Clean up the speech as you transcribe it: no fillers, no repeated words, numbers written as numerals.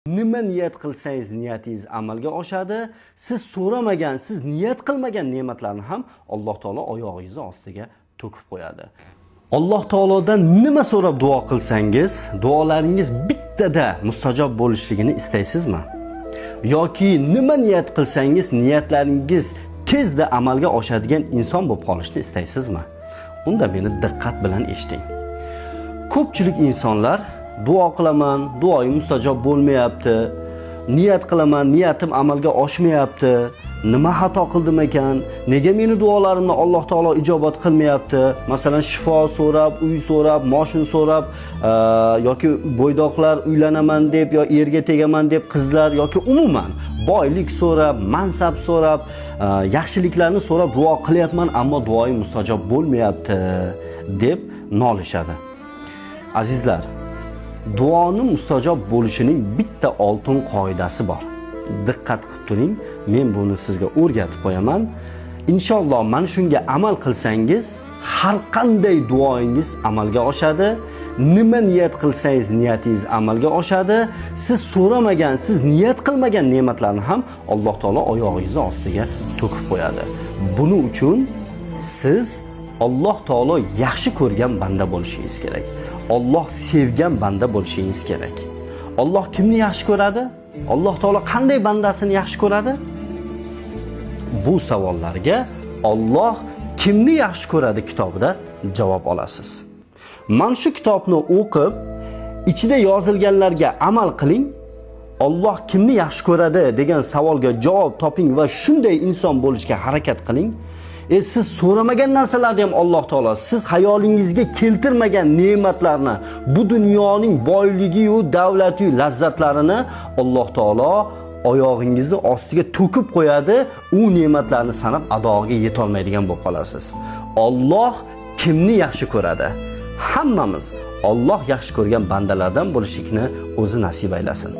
Nima niyat qilsangiz niyatingiz amalga oshadi. Siz so'ramagan, siz niyat qilmagan ne'matlarni ham Alloh taolo oyog'ingiz ostiga to'kib qo'yadi. Alloh taolodan nima so'rab duo qilsangiz, duolaringiz bittada mustajob bo'lishligini istaysizmi? Yoki nima niyat qilsangiz, niyatlaringiz tezda amalga oshadigan inson bo'lib qolishni istaysizmi? Unda meni diqqat bilan eshiting. Ko'pchilik insonlar duo qilaman, duoyim mustajob bo'lmayapti. Niyat qilaman, niyatim amalga oshmayapti. Nima xato qildim ekan? Nega meni duolarimni Alloh taolo ijobat qilmayapti? Masalan, shifo so'rab, uy so'rab, moshin so'rab, yoki bo'ydoqlar uylanaman deb, yo erga tegaman deb qizlar yoki umuman boylik so'rab, mansab so'rab, yaxshiliklarni so'rab duo qilyapman, ammo duoyim mustajob bo'lmayapti deb nolishadi. Azizlar, duoning mustajob bo'lishining bitta oltin qoidasi bor. Diqqat qilib turing, men buni sizga o'rgatib qo'yaman. Inshaalloh mana shunga amal qilsangiz, har qanday duoingiz amalga oshadi. Nima niyat qilsangiz niyatingiz amalga oshadi. Siz so'ramagan, siz niyat qilmagan ne'matlarni ham Alloh taolo oyog'ingiz ostiga to'kib qo'yadi. Buning uchun siz Alloh taolo yaxshi ko'rgan banda bo'lishingiz kerak. Alloh sevgan banda bo'lishingiz kerak. Alloh kimni yaxshi ko'radi? Alloh taolo qanday bandasini yaxshi ko'radi? Bu savollarga Alloh kimni yaxshi ko'radi kitobida javob olasiz. Mana shu kitobni o'qib, ichida yozilganlarga amal qiling. Alloh kimni yaxshi ko'radi degan savolga javob toping va shunday inson bo'lishga harakat qiling. Siz so'ramagan narsalarni ham Alloh taolo siz hayolingizga keltirmagan ne'matlarni, bu dunyoning boyligi va davlati va lazzatlarini Alloh taolo oyog'ingizni ostiga to'kib qo'yadi. U ne'matlarni sanab adoga yeta olmaydigan bo'lib qolasiz. Alloh kimni yaxshi ko'radi? Hammamiz Alloh yaxshi ko'rgan bandalardan bo'lishlikni o'zi nasib aylasin.